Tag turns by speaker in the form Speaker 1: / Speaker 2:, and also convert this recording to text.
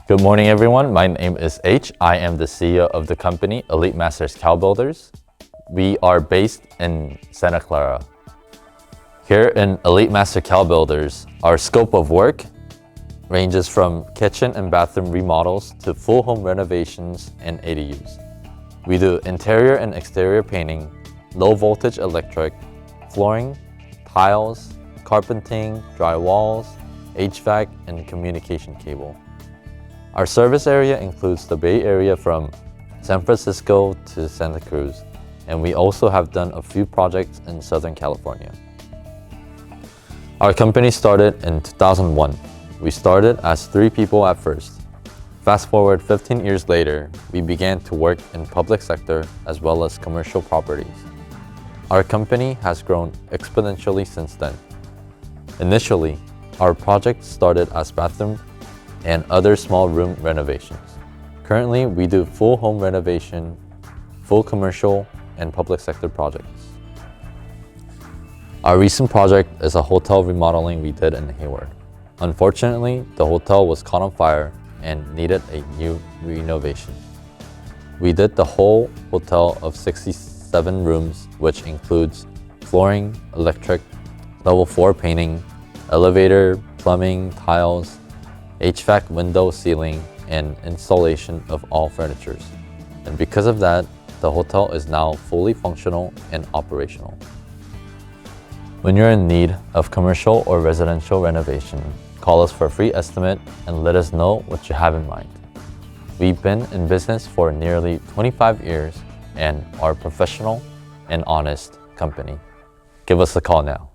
Speaker 1: Good morning, everyone. My name is H. I am the CEO of the company Elite Masters Cow Builders. We are based in Santa Clara. Here in Elite Master Cow Builders, our scope of work ranges from kitchen and bathroom remodels to full home renovations and ADUs. We do interior and exterior painting, low voltage electric, flooring, tiles, carpeting, drywalls, HVAC, and communication cable. Our service area includes the Bay Area from San Francisco to Santa Cruz, and we also have done a few projects in Southern California. Our company started in 2001. We started as 3 people at first. Fast forward 15 years later, we began to work in public sector as well as commercial properties. Our company has grown exponentially since then. Initially, our projects started as bathroom and other small room renovations. Currently, we do full home renovation, full commercial, and public sector projects. Our recent project is a hotel remodeling we did in Hayward. Unfortunately, the hotel was caught on fire and needed a new renovation. We did the whole hotel of 67 rooms, which includes flooring, electric, level 4 painting, elevator, plumbing, tiles, HVAC window sealing, and installation of all furnitures. And because of that, the hotel is now fully functional and operational. When you're in need of commercial or residential renovation, call us for a free estimate and let us know what you have in mind. We've been in business for nearly 25 years and are a professional and honest company. Give us a call now.